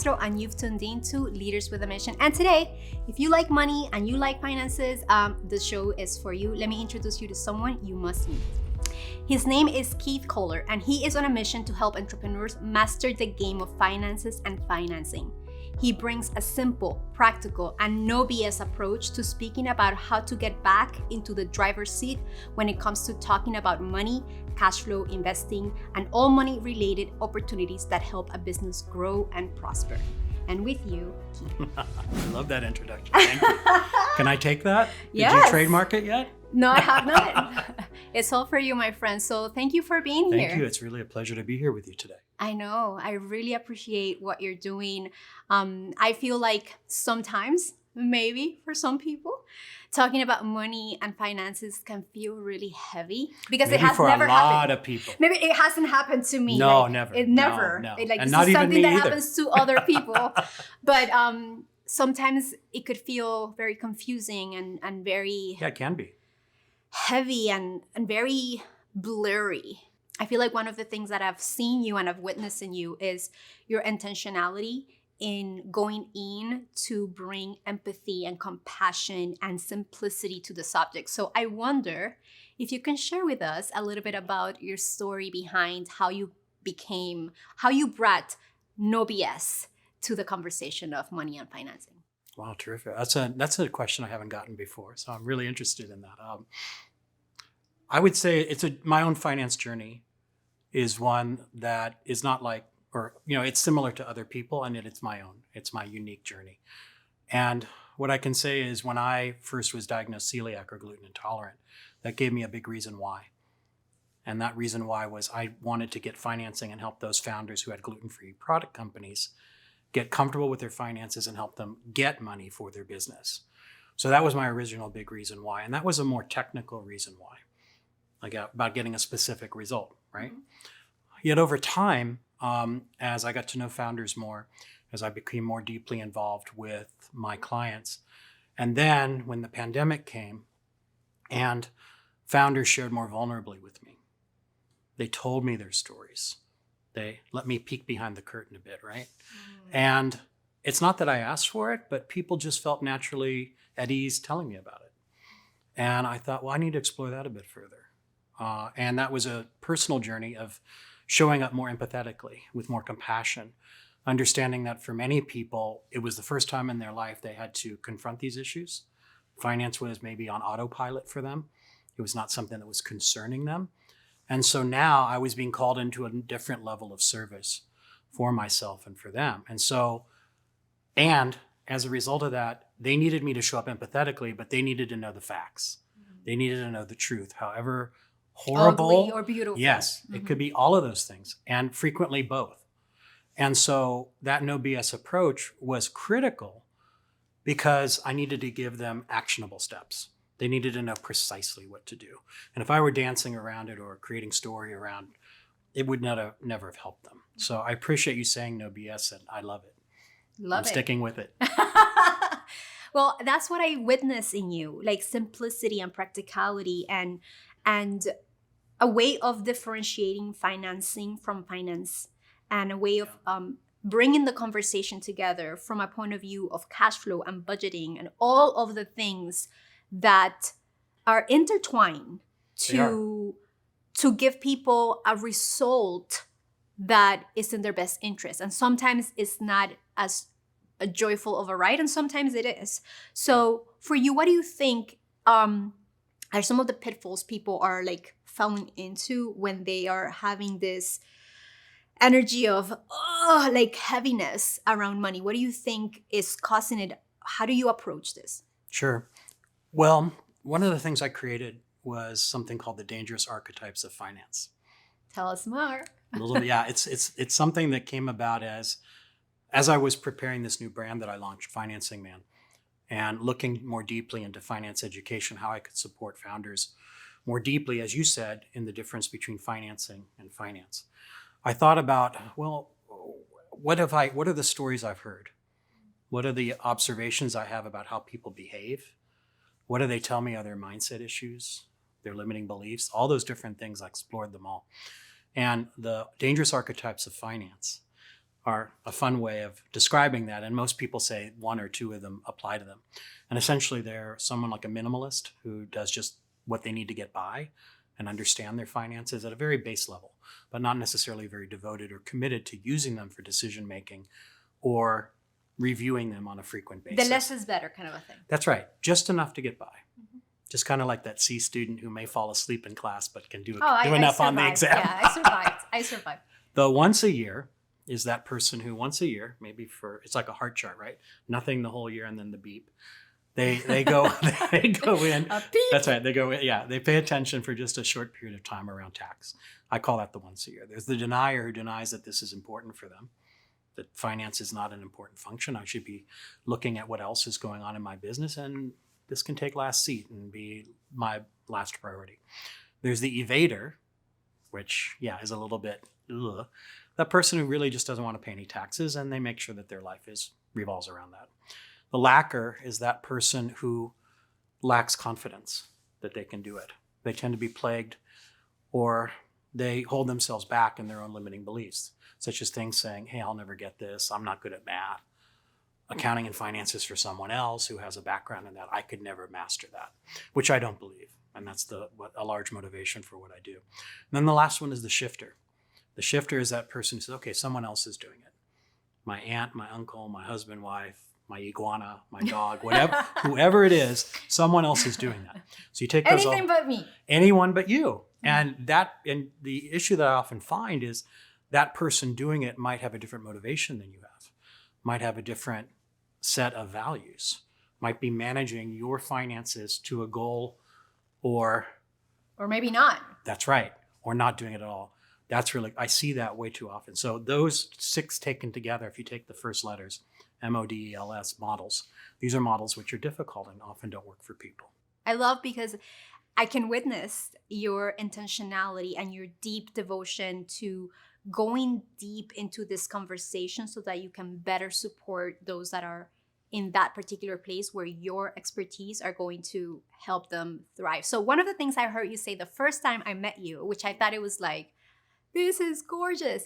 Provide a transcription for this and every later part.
Castro, and you've tuned in to Leaders with a Mission. And today, if you like money and you like finances, the show is for you. Let me introduce you to someone you must meet. His name is Keith Kohler, and he is on a mission to help entrepreneurs master the game of finances and financing. He brings a simple, practical, and no BS approach to speaking about how to get back into the driver's seat when it comes to talking about money, cash flow, investing, and all money-related opportunities that help a business grow and prosper. And with you, Keith. I love that introduction. Thank you. Can I take that? Yes. Did you trademark it yet? No, I have not. It's all for you, my friend. So thank you for being here. Thank you. It's really a pleasure to be here with you today. I know. I really appreciate what you're doing. I feel like sometimes, maybe for some people, talking about money and finances can feel really heavy because Maybe it has for never a lot happened. of people. Maybe it hasn't happened to me. No, like, never. It never. No. It, like, And this not is even something me that either. happens to other people. But sometimes it could feel very confusing and very Yeah, it can be. heavy and very blurry. I feel like one of the things that I've seen you and I've witnessed in you is your intentionality in going in to bring empathy and compassion and simplicity to the subject. So I wonder if you can share with us a little bit about your story behind how you brought no BS to the conversation of money and financing. Wow, terrific. That's a question I haven't gotten before, so I'm really interested in that. I would say my own finance journey is one that is not like, it's similar to other people, and it's my own. It's my unique journey. And what I can say is when I first was diagnosed celiac or gluten intolerant, that gave me a big reason why. And that reason why was I wanted to get financing and help those founders who had gluten-free product companies get comfortable with their finances and help them get money for their business. So that was my original big reason why. And that was a more technical reason why, like about getting a specific result, right? Mm-hmm. Yet over time, as I got to know founders more, as I became more deeply involved with my clients, and then when the pandemic came and founders shared more vulnerably with me, they told me their stories. They let me peek behind the curtain a bit, right? And it's not that I asked for it, but people just felt naturally at ease telling me about it. And I thought, well, I need to explore that a bit further. And that was a personal journey of showing up more empathetically, with more compassion, understanding that for many people, it was the first time in their life they had to confront these issues. Finance was maybe on autopilot for them. It was not something that was concerning them. And so now I was being called into a different level of service for myself and for them. And as a result of that, they needed me to show up empathetically, but they needed to know the facts. They needed to know the truth, however horrible ugly or beautiful. Yes, it could be all of those things, and frequently both. And so that no BS approach was critical because I needed to give them actionable steps. They needed to know precisely what to do. And if I were dancing around it or creating story around, it would never have helped them. So I appreciate you saying no BS, and I love it. I'm sticking with it. Well, that's what I witness in you, like simplicity and practicality and a way of differentiating financing from finance and a way of bringing the conversation together from a point of view of cash flow and budgeting and all of the things that are intertwined to give people a result that is in their best interest. And sometimes it's not as a joyful of a ride, and sometimes it is. So for you, what do you think are some of the pitfalls people are like falling into when they are having this energy of like heaviness around money? What do you think is causing it? How do you approach this? Sure. Well, one of the things I created was something called the dangerous archetypes of finance. Tell us more. It's something that came about as I was preparing this new brand that I launched, Financing Man, and looking more deeply into finance education, how I could support founders more deeply, as you said, in the difference between financing and finance. I thought about, well, what are the stories I've heard? What are the observations I have about how people behave? What do they tell me are their mindset issues, their limiting beliefs? All those different things, I explored them all. And the dangerous archetypes of finance are a fun way of describing that. And most people say one or two of them apply to them. And essentially, they're someone like a minimalist who does just what they need to get by and understand their finances at a very base level, but not necessarily very devoted or committed to using them for decision making or reviewing them on a frequent basis. The less is better kind of a thing. That's right. Just enough to get by. Just kind of like that C student who may fall asleep in class but can do enough on the exam. Yeah, I survived. The once a year is that person who once a year, maybe it's like a heart chart, right? Nothing the whole year and then the beep. They go in. A beep. That's right. They go in. Yeah, they pay attention for just a short period of time around tax. I call that the once a year. There's the denier who denies that this is important for them, that finance is not an important function. I should be looking at what else is going on in my business, and this can take last seat and be my last priority. There's the evader, which, is a little bit, that person who really just doesn't want to pay any taxes, and they make sure that their life revolves around that. The lacker is that person who lacks confidence that they can do it. They tend to be plagued, or they hold themselves back in their own limiting beliefs, such as things saying, hey, I'll never get this. I'm not good at math. Accounting and finance is for someone else who has a background in that. I could never master that, which I don't believe. And that's a large motivation for what I do. And then the last one is the shifter. The shifter is that person who says, okay, someone else is doing it. My aunt, my uncle, my husband, wife, my iguana, my dog, whatever, whoever it is, someone else is doing that. So you take those anything but me. Anyone but you. And the issue that I often find is that person doing it might have a different motivation than you have, might have a different set of values, might be managing your finances to a goal, or maybe not. That's right. Or not doing it at all. I see that way too often. So those 6 taken together, if you take the first letters, MODELS, models, these are models which are difficult and often don't work for people. I love because I can witness your intentionality and your deep devotion to going deep into this conversation so that you can better support those that are in that particular place where your expertise are going to help them thrive. So one of the things I heard you say the first time I met you, which I thought it was like, this is gorgeous.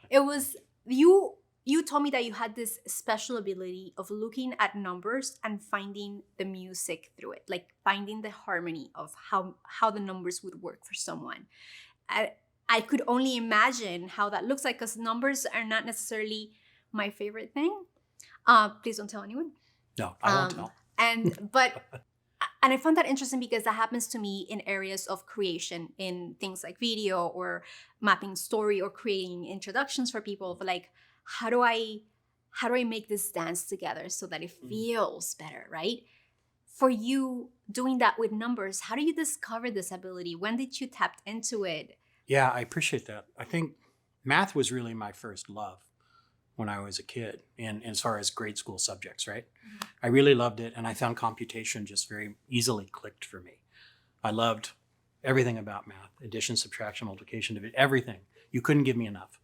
It was you told me that you had this special ability of looking at numbers and finding the music through it, like finding the harmony of how the numbers would work for someone. I could only imagine how that looks like, because numbers are not necessarily my favorite thing. Please don't tell anyone. No, I won't tell. And I found that interesting because that happens to me in areas of creation, in things like video or mapping story or creating introductions for people of like, how do I make this dance together so that it feels better, right? For you doing that with numbers, how do you discover this ability? When did you tap into it? Yeah, I appreciate that. I think math was really my first love when I was a kid, in as far as grade school subjects, right? Mm-hmm. I really loved it, and I found computation just very easily clicked for me. I loved everything about math, addition, subtraction, multiplication, division, everything. You couldn't give me enough.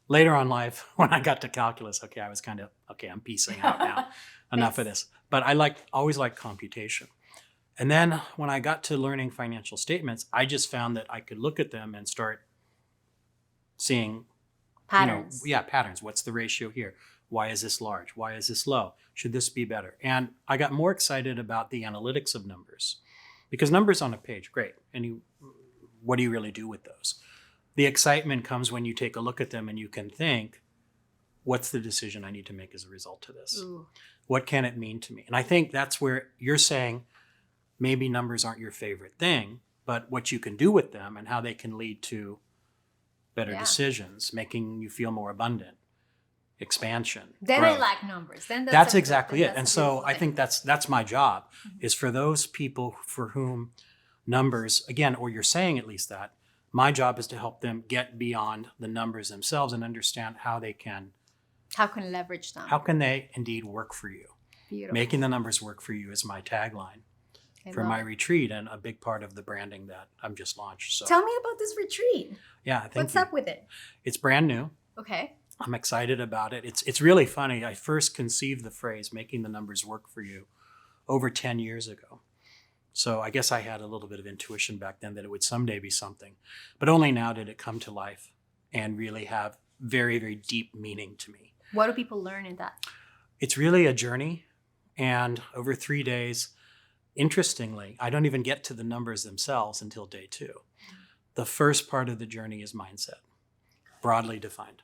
Later on in life, when I got to calculus, I was kind of, I'm piecing out now. Enough of this. But I always liked computation. And then when I got to learning financial statements, I just found that I could look at them and start seeing patterns. Patterns. What's the ratio here? Why is this large? Why is this low? Should this be better? And I got more excited about the analytics of numbers, because numbers on a page, great. And what do you really do with those? The excitement comes when you take a look at them and you can think, what's the decision I need to make as a result of this? Ooh. What can it mean to me? And I think that's where you're saying maybe numbers aren't your favorite thing, but what you can do with them and how they can lead to better decisions, making you feel more abundant, expansion. Then growth. I like numbers. Then that's exactly it. And so I think that's my job, is for those people for whom numbers, again, or you're saying at least that, my job is to help them get beyond the numbers themselves and understand how can leverage them. How can they indeed work for you? Beautiful. Making the numbers work for you is my tagline for my retreat, and a big part of the branding that I've just launched. So tell me about this retreat. Yeah, what's up with it? It's brand new. Okay. I'm excited about it. It's really funny. I first conceived the phrase "making the numbers work for you" over 10 years ago. So I guess I had a little bit of intuition back then that it would someday be something, but only now did it come to life and really have very, very deep meaning to me. What do people learn in that? It's really a journey. And over 3 days, interestingly, I don't even get to the numbers themselves until day 2. The first part of the journey is mindset, broadly defined.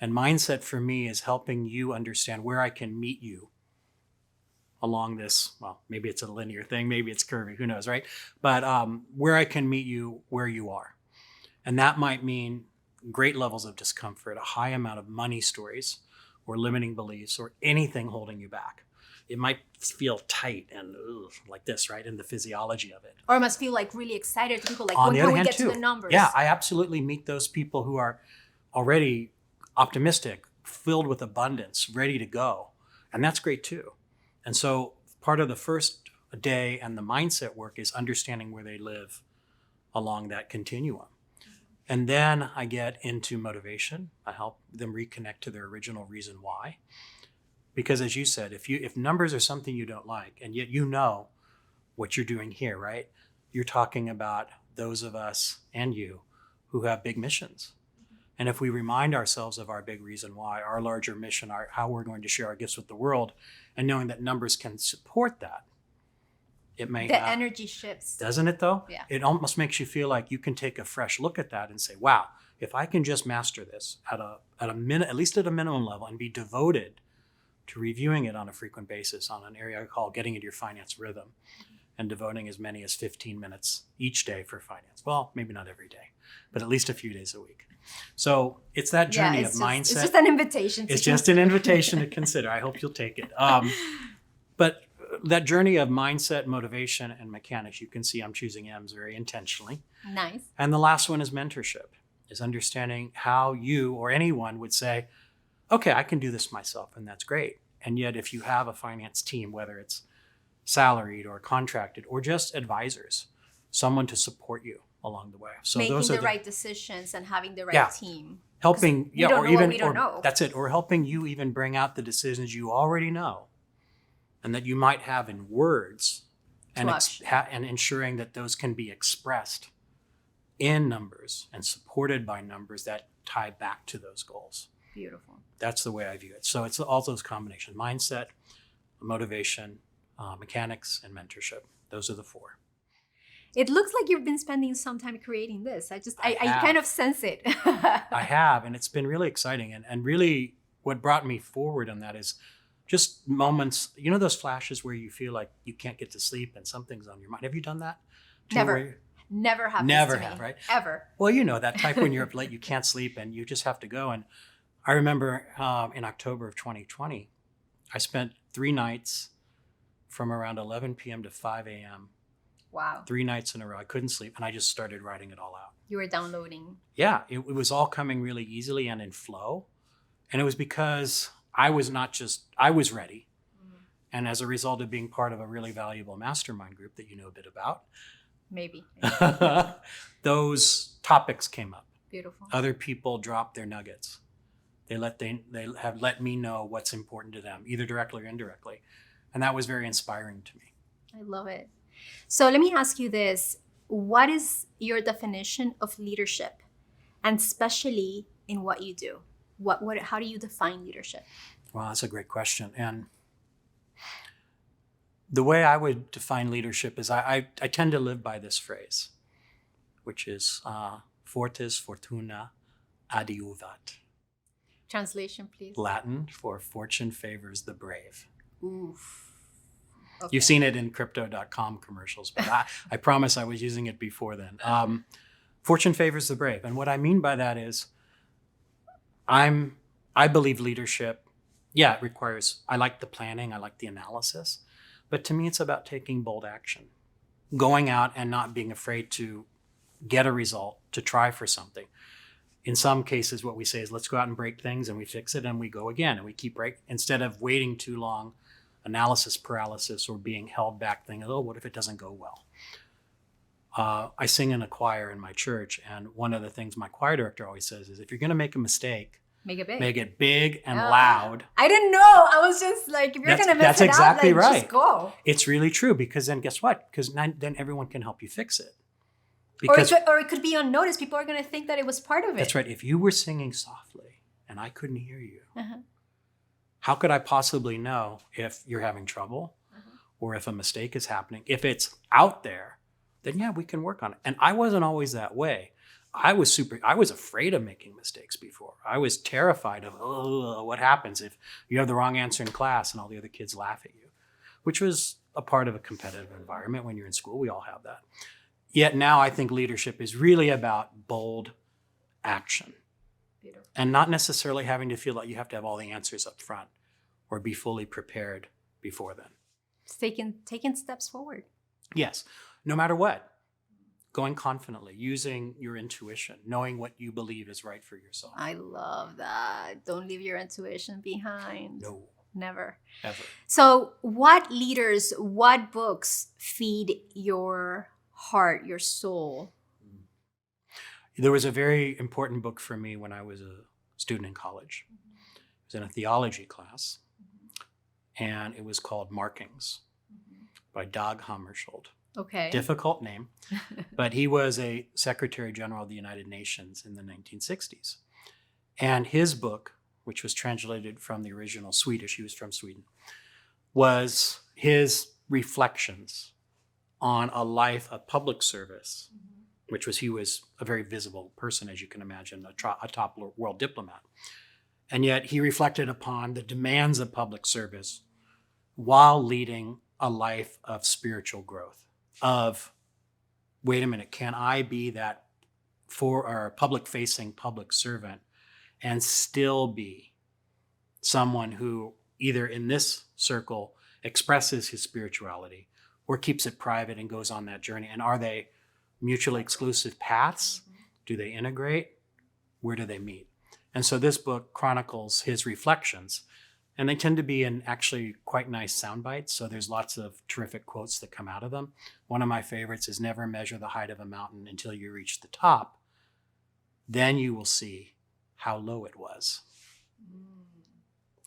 And mindset for me is helping you understand where I can meet you along this, well, maybe it's a linear thing, maybe it's curvy, who knows, right? But where I can meet you where you are. And that might mean great levels of discomfort, a high amount of money stories or limiting beliefs or anything holding you back. It might feel tight and like this, right? In the physiology of it. Or it must feel like really excited to people, like, On when the can other we hand, get too, to the numbers? yeah, I absolutely meet those people who are already optimistic, filled with abundance, ready to go. And that's great too. And so part of the first day and the mindset work is understanding where they live along that continuum. And then I get into motivation. I help them reconnect to their original reason why. Because as you said, if numbers are something you don't like, and yet you know what you're doing here, right? You're talking about those of us and you who have big missions. And if we remind ourselves of our big reason why, our larger mission, how we're going to share our gifts with the world, and knowing that numbers can support that, it may The energy shifts. Doesn't it though? Yeah. It almost makes you feel like you can take a fresh look at that and say, wow, if I can just master this at least at a minimum level and be devoted to reviewing it on a frequent basis on an area I call getting into your finance rhythm and devoting as many as 15 minutes each day for finance. Well, maybe not every day, but at least a few days a week. So it's that journey of mindset. It's just an invitation. It's just an invitation to consider. I hope you'll take it. But that journey of mindset, motivation, and mechanics, you can see I'm choosing M's very intentionally. Nice. And the last one is mentorship, is understanding how you or anyone would say, okay, I can do this myself, and that's great. And yet if you have a finance team, whether it's salaried or contracted or just advisors, someone to support you along the way. So making those are the right decisions and having the right Yeah. team. helping, we don't or know even, what we don't or know. that's it, or helping you even bring out the decisions you already know and that you might have in words and, and ensuring that those can be expressed in numbers and supported by numbers that tie back to those goals. Beautiful. That's the way I view it. So it's all those combinations: mindset, motivation, mechanics, and mentorship. Those are the 4. It looks like you've been spending some time creating this. I have. kind of sense it. I have, and it's been really exciting. And really what brought me forward on that is just moments, those flashes where you feel like you can't get to sleep and something's on your mind. Have you done that? Never happens Never to me. have, right? Ever. Well, that type when you're up late, you can't sleep and you just have to go. And I remember in October of 2020, I spent 3 nights from around 11 p.m. to 5 a.m. Wow. 3 nights in a row. I couldn't sleep, and I just started writing it all out. You were downloading. Yeah, it was all coming really easily and in flow. And it was because I was ready. Mm-hmm. And as a result of being part of a really valuable mastermind group that you know a bit about. Maybe. Those topics came up. Beautiful. Other people dropped their nuggets. They have let me know what's important to them, either directly or indirectly. And that was very inspiring to me. I love it. So let me ask you this. What is your definition of leadership? And especially in what you do? How do you define leadership? Well, that's a great question. And the way I would define leadership is I tend to live by this phrase, which is fortis fortuna adiuvat. Translation, please. Latin for fortune favors the brave. Oof. Okay. You've seen it in crypto.com commercials, but I promise I was using it before then. Fortune favors the brave. And what I mean by that is I believe leadership, it requires, I like the planning, I like the analysis, but to me it's about taking bold action, going out and not being afraid to get a result, to try for something. In some cases, what we say is let's go out and break things, and we fix it and we go again and we keep breaking, instead of waiting too long, analysis paralysis, or being held back thinking, oh, what if it doesn't go well? I sing in a choir in my church, and one of the things my choir director always says is if you're going to make a mistake, make it big. Make it big and loud. I didn't know. I was just like, if you're going to mess it exactly up, right. Just go. It's really true, because then guess what? Because then everyone can help you fix it. Or it could be unnoticed. People are going to think that it was part of it. That's right. If you were singing softly and I couldn't hear you, How could I possibly know if you're having trouble or if a mistake is happening? If it's out there, then yeah, we can work on it. And I wasn't always that way. I was afraid of making mistakes before. I was terrified of, oh, what happens if you have the wrong answer in class and all the other kids laugh at you, which was a part of a competitive environment when you're in school. We all have that. Yet now I think leadership is really about bold action. Beautiful. And not necessarily having to feel like you have to have all the answers up front or be fully prepared before then. It's taking steps forward. Yes, no matter what. Going confidently, using your intuition, knowing what you believe is right for yourself. I love that. Don't leave your intuition behind. No. Never. Ever. So what leaders, what books feed your heart, your soul? There was a very important book for me when I was a student in college. It was in a theology class, and it was called Markings by Dag Hammarskjöld. Okay. Difficult name, but he was a Secretary General of the United Nations in the 1960s. And his book, which was translated from the original Swedish, he was from Sweden, was his reflections on a life of public service, which was, he was a very visible person, as you can imagine, a top world diplomat. And yet he reflected upon the demands of public service while leading a life of spiritual growth. Of, wait a minute, can I be that public-facing public servant and still be someone who either in this circle expresses his spirituality or keeps it private and goes on that journey? And are they mutually exclusive paths? Do they integrate? Where do they meet? And so this book chronicles his reflections, and they tend to be in actually quite nice sound bites. So there's lots of terrific quotes that come out of them. One of my favorites is, never measure the height of a mountain until you reach the top. Then you will see how low it was.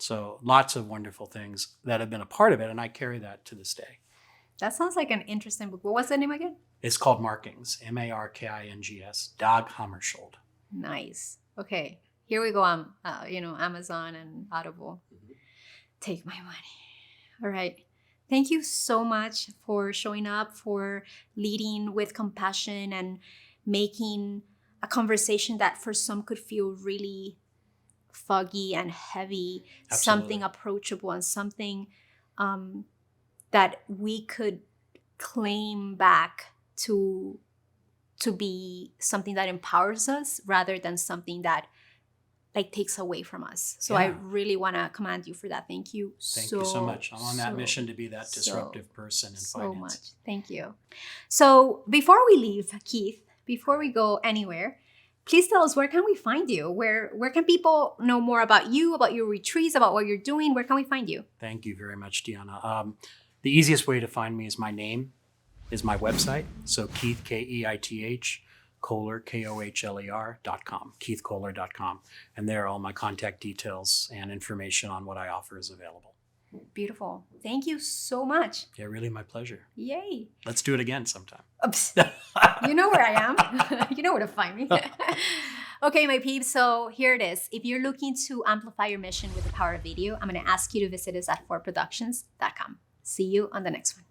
So lots of wonderful things that have been a part of it, and I carry that to this day. That sounds like an interesting book. What was the name again? It's called Markings, Markings, Dag Hammarskjöld. Nice. Okay, here we go on, Amazon and Audible. Take my money. All right. Thank you so much for showing up, for leading with compassion and making a conversation that for some could feel really foggy and heavy, Absolutely. Something approachable and something that we could claim back to be something that empowers us rather than something that takes away from us. So I really want to commend you for that. Thank you so much. I'm on that mission to be that disruptive person in finance. So much. Thank you. So before we leave, Keith, before we go anywhere, please tell us, where can we find you? Where can people know more about you, about your retreats, about what you're doing? Where can we find you? Thank you very much, Deanna. The easiest way to find me is my name, is my website. So Keith, Keith, Kohler, KOHLER.com, keithkohler.com. And there all my contact details and information on what I offer is available. Beautiful. Thank you so much. Yeah, really my pleasure. Yay. Let's do it again sometime. You know where I am. You know where to find me. Okay, my peeps, so here it is. If you're looking to amplify your mission with the power of video, I'm going to ask you to visit us at forproductions.com. See you on the next one.